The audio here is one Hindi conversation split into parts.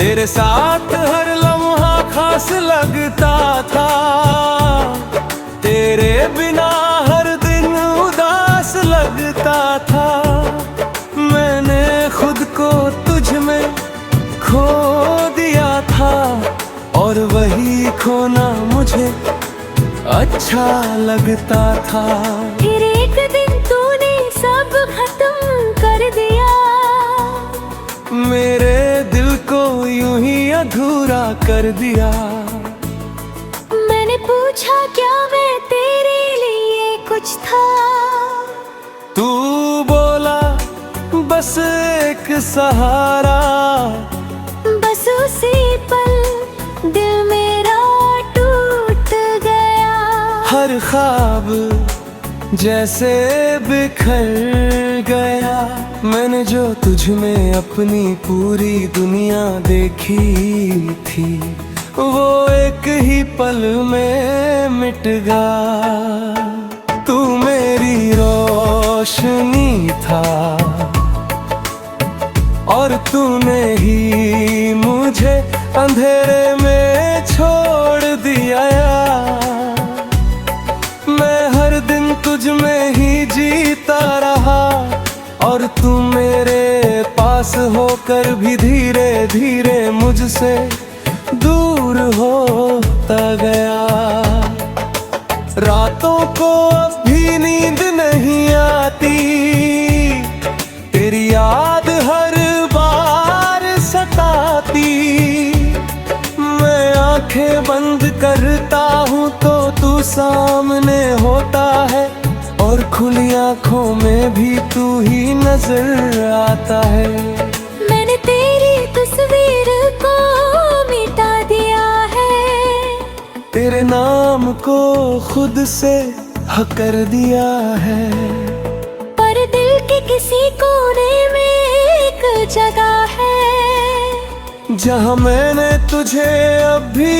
तेरे साथ हर लम्हा खास लगता था, तेरे बिना हर दिन उदास लगता था। मैंने खुद को तुझ में खो दिया था, और वही खोना मुझे अच्छा लगता था। फिर एक दिन तूने सब खत्म कर दिया, मेरे दिल को यूं ही अधूरा कर दिया। मैंने पूछा क्या मैं तेरे लिए कुछ था, तू बोला बस एक सहारा। बस उसी पल दिल मेरा टूट गया। हर ख्वाब जैसे बिखर गया। मैंने जो तुझ में अपनी पूरी दुनिया देखी थी, वो एक ही पल में मिट गया। तू मेरी रोशनी था, और तूने ही मुझे अंधेरे में छोड़ दिया। मैं हर दिन तुझ में ही जीता रहा, और तू मेरे पास होकर भी धीरे धीरे मुझसे दूर होता गया। रातों को अब भी नींद नहीं आती, तेरी याद हर बार सताती। मैं आंखें बंद करता हूँ तो तू सामने होता है, और खुली आंखों में भी तू ही नजर आता है। मैंने तेरी तस्वीर को मिटा दिया है, तेरे नाम को खुद से हक कर दिया है। पर दिल के किसी कोने में एक जगह है, जहाँ मैंने तुझे अब भी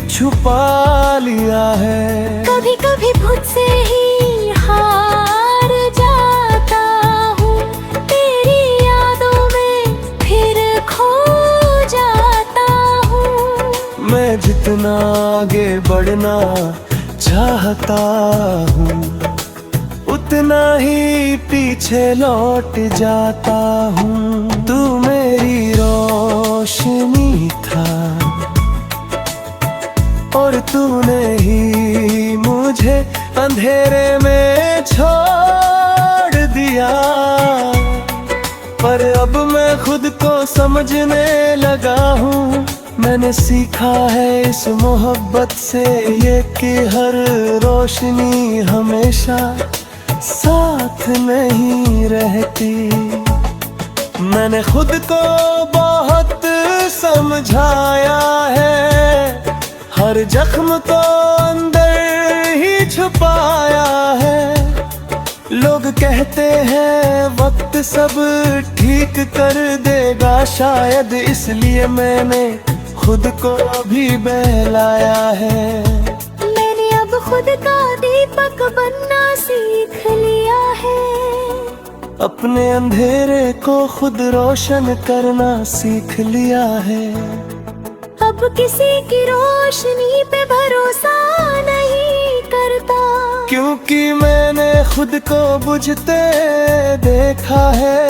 छुपा लिया है। कभी कभी खुद से ही हार जाता हूँ, तेरी यादों में फिर खो जाता हूँ। मैं जितना आगे बढ़ना चाहता हूँ, उतना ही पीछे लौट जाता हूँ। तू मेरी रोशनी था, और तूने ही मुझे अंधेरे में छोड़ दिया। पर अब मैं खुद को समझने लगा हूँ, मैंने सीखा है इस मोहब्बत से ये कि हर रोशनी हमेशा साथ नहीं रहती। मैंने खुद को बहुत समझाया है, हर जख्म को अंदर ही छुपाया है। लोग कहते हैं वक्त सब ठीक कर देगा, शायद इसलिए मैंने खुद को भी बहलाया है। मैंने अब खुद का दीपक बनना सीख लिया है, अपने अंधेरे को खुद रोशन करना सीख लिया है। अब किसी की रोशनी पे भरोसा नहीं करता, क्योंकि मैंने खुद को बुझते देखा है।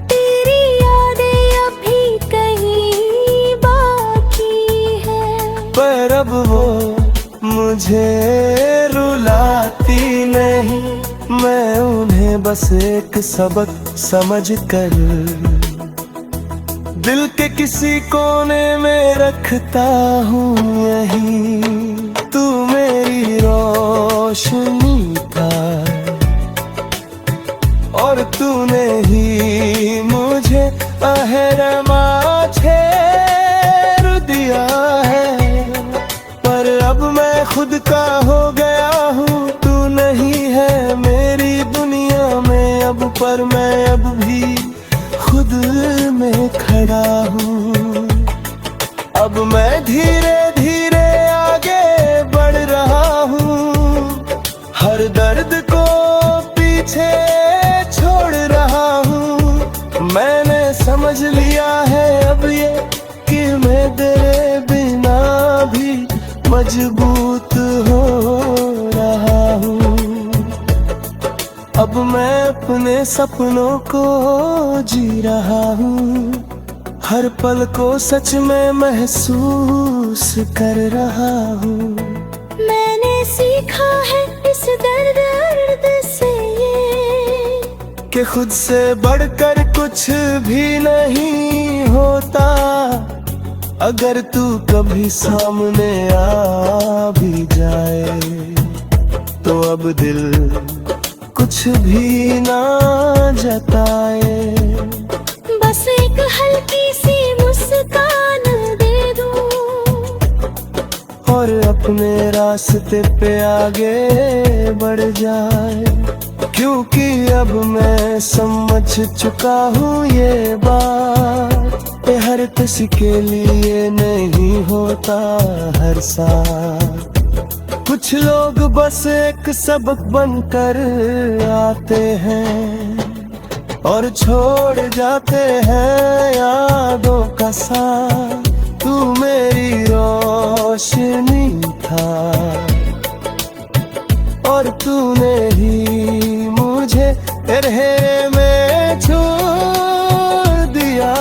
तेरी यादें अभी कहीं बाकी है, पर अब वो मुझे रुलाती नहीं। मैं उन्हें बस एक सबक समझ कर दिल के किसी कोने में रखता हूँ यहीं। तू मेरी रोशनी था, और तूने ही मुझे अहरमा छेड़ दिया है। पर अब मैं खुद का हो गया हूँ, तू नहीं है मेरी दुनिया में अब। पर मैं अब भी खुद में खड़ा हूँ। अब मैं धीरे धीरे आगे बढ़ रहा हूँ, हर दर्द को पीछे छोड़ रहा हूँ। मैंने समझ लिया है अब ये मजबूत हो रहा हूँ। अब मैं अपने सपनों को जी रहा हूँ, हर पल को सच में महसूस कर रहा हूँ। मैंने सीखा है इस दर्द से ये, कि खुद से बढ़कर कुछ भी नहीं होता। अगर तू कभी सामने आ भी जाए तो अब दिल कुछ भी ना जताए। बस एक हल्की सी मुस्कान दे दूं और अपने रास्ते पे आगे बढ़ जाए। क्योंकि अब मैं समझ चुका हूँ ये बात, कि हर किसी के लिए नहीं होता हर साथ। कुछ लोग बस एक सबक बनकर आते हैं और छोड़ जाते हैं यादों का साथ। तू मेरी रोशनी था और तूने ही मुझे अंधेरे में छोड़ दिया।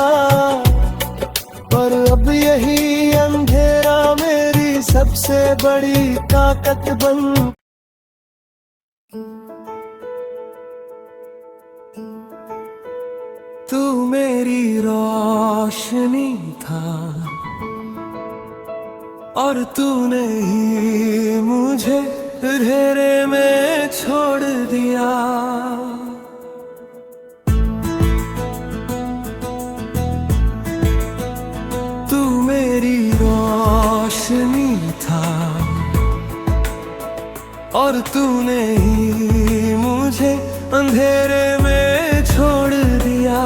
और अब यही अंधेरा मेरी सबसे बड़ी ताकत बन। तू मेरी रोशनी था और तूने ही मुझे अंधेरे में छोड़ दिया। तू मेरी रोशनी था और तूने ही मुझे अंधेरे में छोड़ दिया।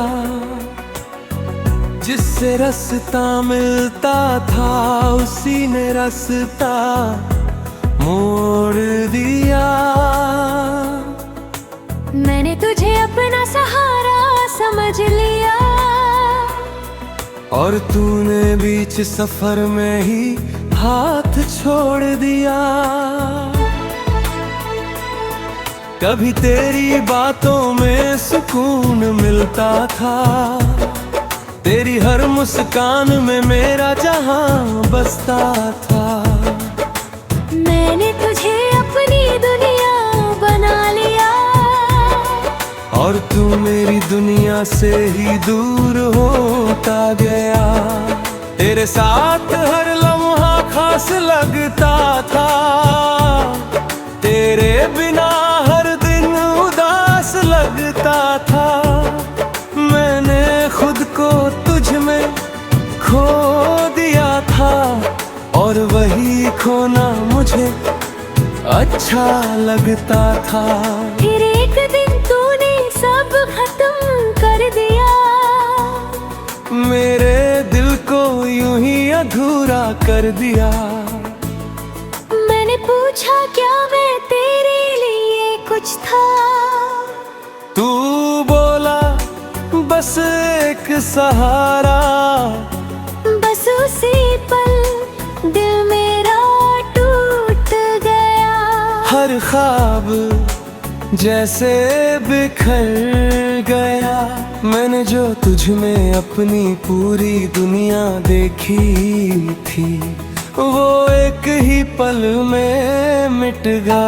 जिससे रास्ता मिलता था उसी ने रास्ता मोड़ दिया। मैंने तुझे अपना सहारा समझ लिया और तूने बीच सफर में ही हाथ छोड़ दिया। कभी तेरी बातों में सुकून मिलता था, तेरी हर मुस्कान में मेरा जहां बसता था। मैंने तुझे अपनी दुनिया बना लिया और तू मेरी दुनिया से ही दूर होता गया। तेरे साथ हर लम्हा खास लगता था, तेरे बिना हर दिन उदास लगता था। मैंने खुद को तुझ में खो दिया था और वही खोना मुझे अच्छा लगता था। फिर एक दिन तूने सब खत्म कर दिया, मेरे दिल को यूं ही अधूरा कर दिया। मैंने पूछा क्या मैं तेरे लिए कुछ था, तू बोला बस एक सहारा। बस उसी पल दिल मेरा टूट गया। हर ख्वाब जैसे बिखर गया। मैंने जो तुझ में अपनी पूरी दुनिया देखी थी, वो एक ही पल में मिट गया।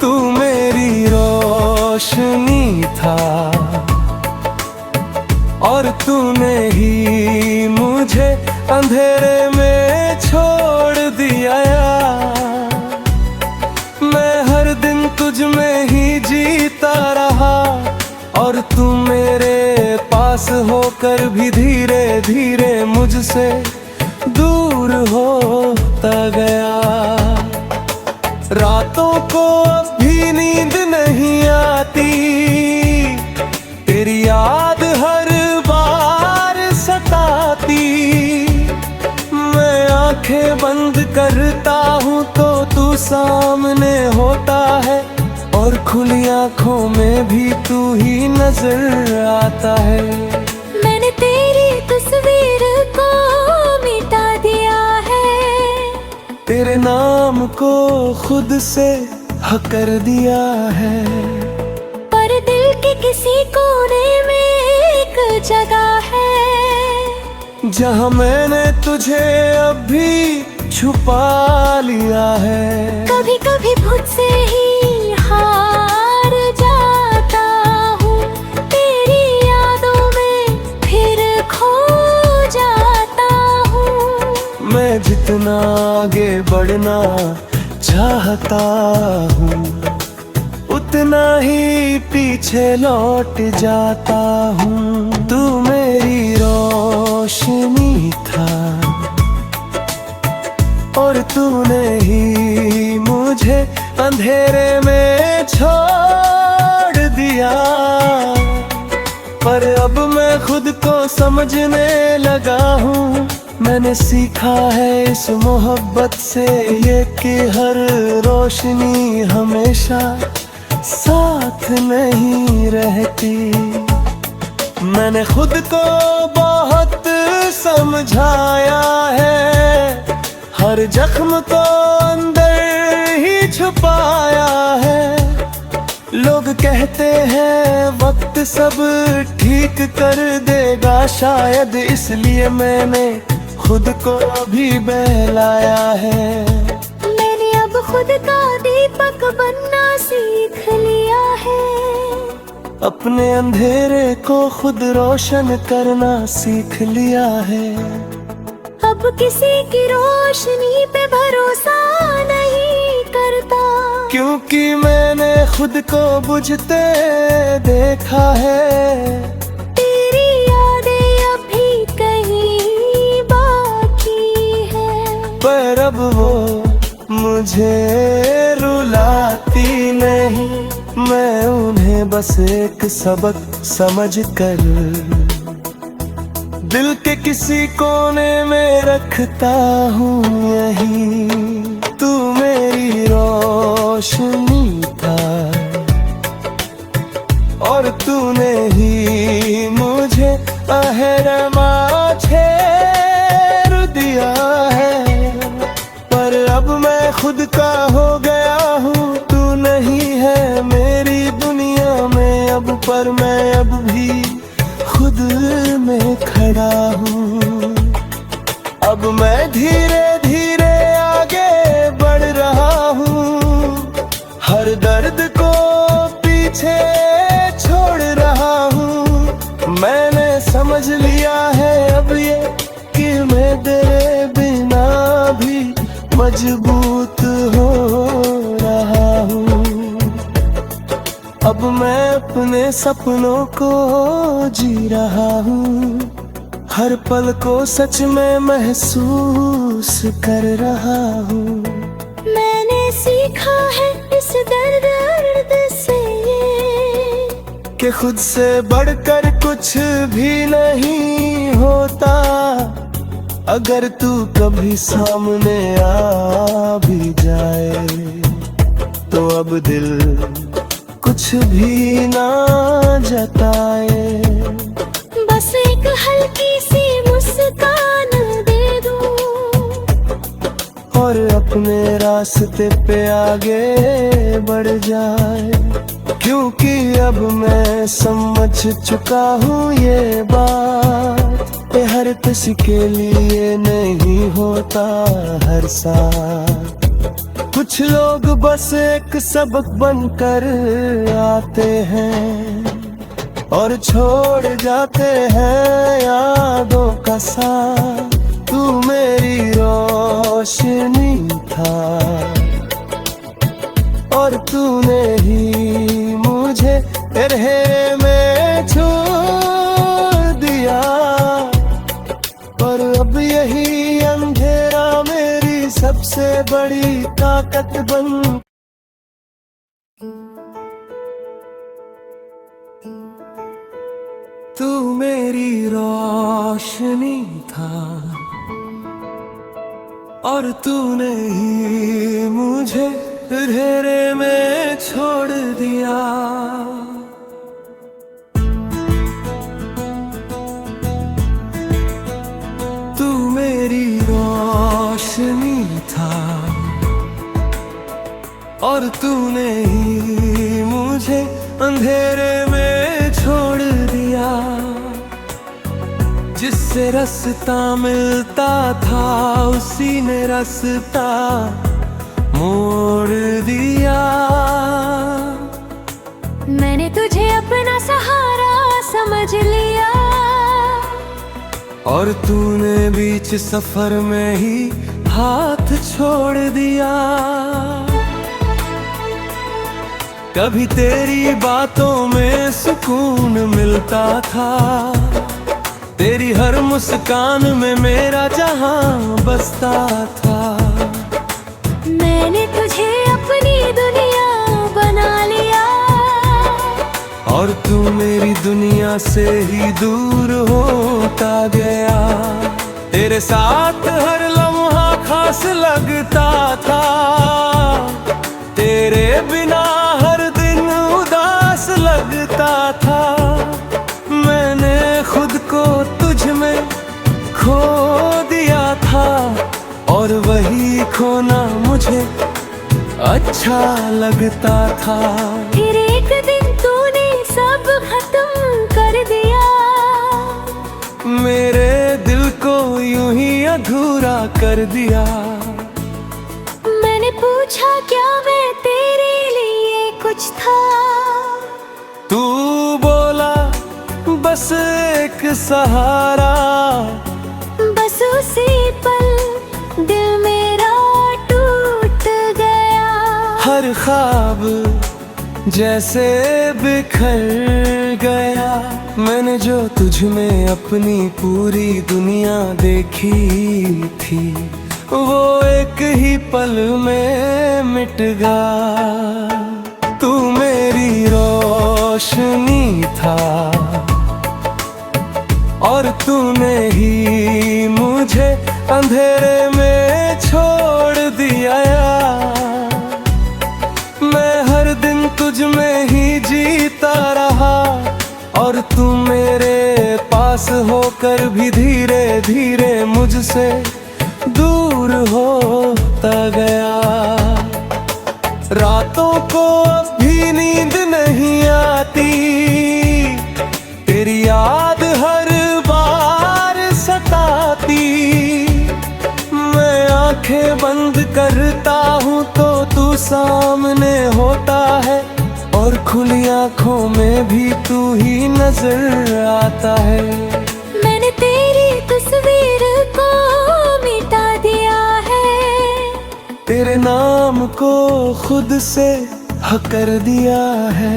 तू मेरी रोशनी था और तूने ही मुझे अंधेरे में छोड़ दिया। मैं हर दिन तुझ में ही जीता रहा और तू मेरे पास होकर भी धीरे धीरे मुझसे दूर होता गया। रातों को अब भी नींद नहीं आती, तेरी याद हर बार सताती। मैं आंखें बंद करता हूँ तो तू सामने होता है और खुली आंखों में भी तू ही नजर आता है। मैंने तेरी तस्वीर को मिटा दिया है तेरे नाम को खुद से हक कर दिया है, पर दिल के किसी कोने में एक जगह है जहाँ मैंने तुझे अभी छुपा लिया है। कभी कभी खुद से ही हार जाता हूँ, तेरी यादों में फिर खो जाता हूँ। मैं जितना आगे बढ़ना चाहता हूँ, उतना ही पीछे लौट जाता हूँ। तू मेरी रोशनी था और तूने ही मुझे अंधेरे में छोड़ दिया, पर अब मैं खुद को समझने लगा हूँ। मैंने सीखा है इस मोहब्बत से ये कि हर रोशनी हमेशा साथ नहीं रहती। मैंने खुद को बहुत समझाया है, हर जख्म को अंदर ही छुपाया है। लोग कहते हैं वक्त सब ठीक कर देगा, शायद इसलिए मैंने खुद को भी बहलाया है। मैंने अब खुद का दीपक बनना सीख लिया है, अपने अंधेरे को खुद रोशन करना सीख लिया है। अब किसी की रोशनी पे भरोसा नहीं करता, क्योंकि मैंने खुद को बुझते देखा है। तेरी यादें अभी कहीं बाकी है, पर अब वो मुझे रुलाती नहीं, मैं उन्हें बस एक सबक समझ कर दिल के किसी कोने में रखता हूँ यहीं। तू मेरी रोशनी था और तूने ही मुझे अहरमा छेड़ दिया है, पर अब मैं खुद का हो गया हूँ। तू नहीं है मेरी दुनिया में अब, पर मैं अब भी खुद में खड़ा हूँ। अब मैं धीरे धीरे आगे बढ़ रहा हूँ, हर दर्द को पीछे छोड़ रहा हूँ। मैंने समझ लिया है अब ये कि मैं तेरे बिना भी मजबूत हो रहा हूँ। अब मैं अपने सपनों को जी रहा हूँ, हर पल को सच में महसूस कर रहा हूँ। मैंने सीखा है इस दर्द से ये कि खुद से बढ़कर कुछ भी नहीं होता। अगर तू कभी सामने आ भी जाए तो अब दिल कुछ भी ना जताए, बस एक हल्की सी मुस्कान दे दूं और अपने रास्ते पे आगे बढ़ जाए। क्योंकि अब मैं समझ चुका हूँ ये बात कि हर किसी के लिए नहीं होता हर साथ। कुछ लोग बस एक सबक बनकर आते हैं और छोड़ जाते हैं यादों का साथ। तू मेरी रोशनी था और तूने ही मुझे अंधेरे में छोड़ दिया, पर अब यही अंधेरा मेरी सबसे बड़ी ताकत बन। तू मेरी रोशनी था और तूने ही मुझे अंधेरे में छोड़ दिया। तू मेरी रोशनी था और तूने ही मुझे अंधेरे में छोड़ दिया। जिससे रास्ता मिलता था उसी ने रास्ता मोड़ दिया। मैंने तुझे अपना सहारा समझ लिया, और तूने बीच सफर में ही हाथ छोड़ दिया। कभी तेरी बातों में सुकून मिलता था, तेरी हर मुस्कान में मेरा जहां बसता था। मैंने तुझे अपनी दुनिया बना लिया, और तू मेरी दुनिया से ही दूर होता गया। तेरे साथ हर लम्हा खास लगता था, तेरे बिना हर दिन उदास लगता था। मैंने खुद को तुझ में खो दिया था, और वही खोना मुझे अच्छा लगता था। फिर एक दिन तूने सब खत्म कर दिया, मेरे दिल को यूं ही अधूरा कर दिया। मैंने पूछा क्या मैं तेरे लिए कुछ था, तू बोला बस एक सहारा। बस उसी पल दिल मेरा टूट गया। हर ख्वाब जैसे बिखर गया। मैंने जो तुझ में अपनी पूरी दुनिया देखी थी, वो एक ही पल में मिट गया। तू मेरी रोशनी था, और तूने ही मुझे अंधेरे में छोड़ दिया। मैं हर दिन तुझ में ही जीता रहा, और तू मेरे पास होकर भी धीरे धीरे मुझसे दूर होता गया। रातों को अब भी नींद नहीं आती, तेरी याद हर बार सताती। मैं आंखें बंद करता हूँ तो तू सामने होता है, और खुली आंखों में भी तू ही नजर आता है। मैंने तेरी तस्वीर को मिटा दिया है, तेरे नाम को खुद से हक कर दिया है।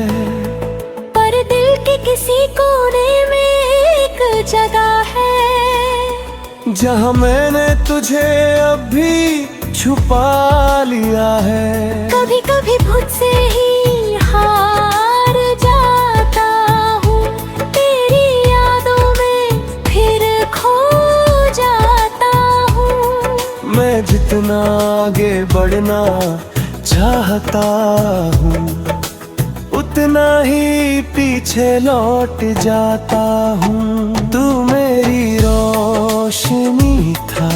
पर दिल के किसी कोने में एक जगह है, जहाँ मैंने तुझे अब भी छुपा लिया है। कभी कभी खुद से ही हार जाता हूँ, तेरी यादों में फिर खो जाता हूँ। मैं जितना आगे बढ़ना चाहता हूँ, उतना ही पीछे लौट जाता हूँ। तू मेरी रोशनी था,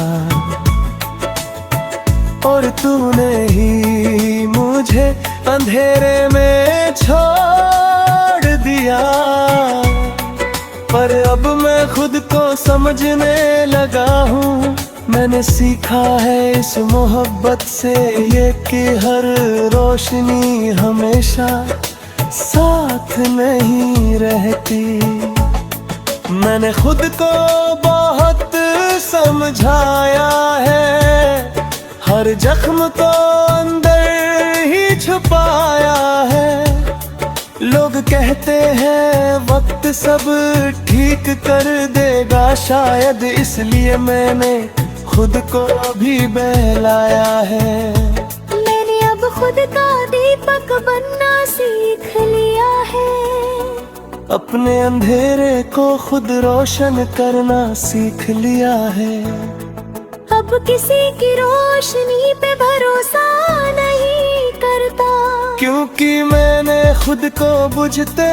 और तूने ही मुझे अंधेरे में छोड़ दिया। पर अब मैं खुद को समझने लगा हूँ, मैंने सीखा है इस मोहब्बत से ये कि हर रोशनी हमेशा साथ नहीं रहती। मैंने खुद को बहुत समझाया है, हर जख्म को अंदर ही छुपाया है। लोग कहते हैं वक्त सब ठीक कर देगा, शायद इसलिए मैंने खुद को भी बहलाया है। मैंने अब खुद का दीपक बनना सीख लिया है, अपने अंधेरे को खुद रोशन करना सीख लिया है। अब किसी की रोशनी पे भरोसा नहीं करता, क्योंकि मैंने खुद को बुझते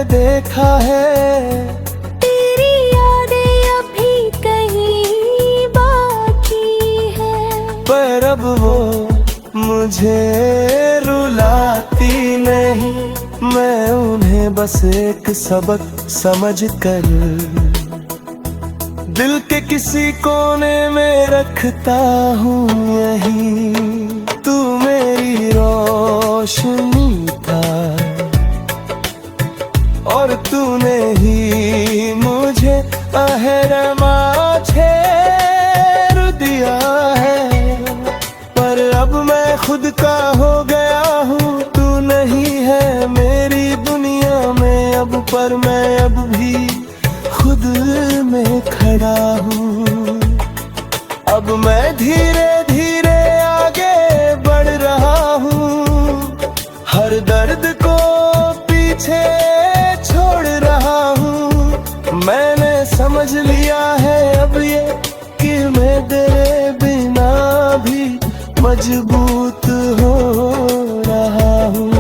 देखा है। तेरी यादें अभी कहीं बाकी है, पर अब वो मुझे मैं उन्हें बस एक सबक समझ कर दिल के किसी कोने में रखता हूँ यहीं। तू मेरी रोशनी था और तूने ही मुझे अहरमा छेड़ दिया है। पर अब मैं खुद का हो गया हूँ, तू नहीं है मेरी दुनिया में अब। पर मैं अब भी खुद में खड़ा हूँ। अब मैं धीरे धीरे आगे बढ़ रहा हूँ, हर दर्द को पीछे छोड़ रहा हूँ। मैंने समझ लिया है अब ये कि मैं तेरे बिना भी मजबूत हो रहा हूँ।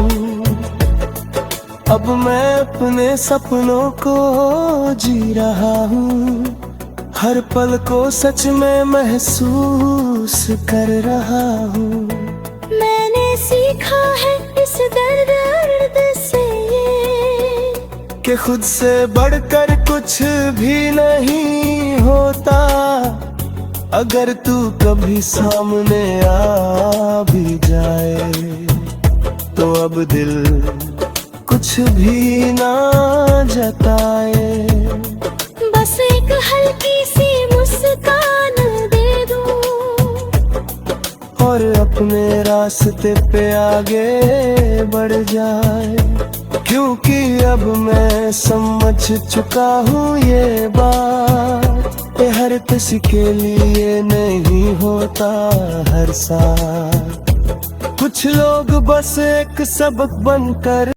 अब मैं अपने सपनों को जी रहा हूँ, हर पल को सच में महसूस कर रहा हूँ। मैंने सीखा है इस दर्द से ये कि खुद से बढ़कर कुछ भी नहीं होता। अगर तू कभी सामने आ भी जाए तो अब दिल कुछ भी ना जताए। बस एक हल्की सी मुस्कान दे दूं और अपने रास्ते पे आगे बढ़ जाए। क्योंकि अब मैं समझ चुका हूँ ये बात, ये हर किसी के लिए नहीं होता हर साथ। कुछ लोग बस एक सबक बनकर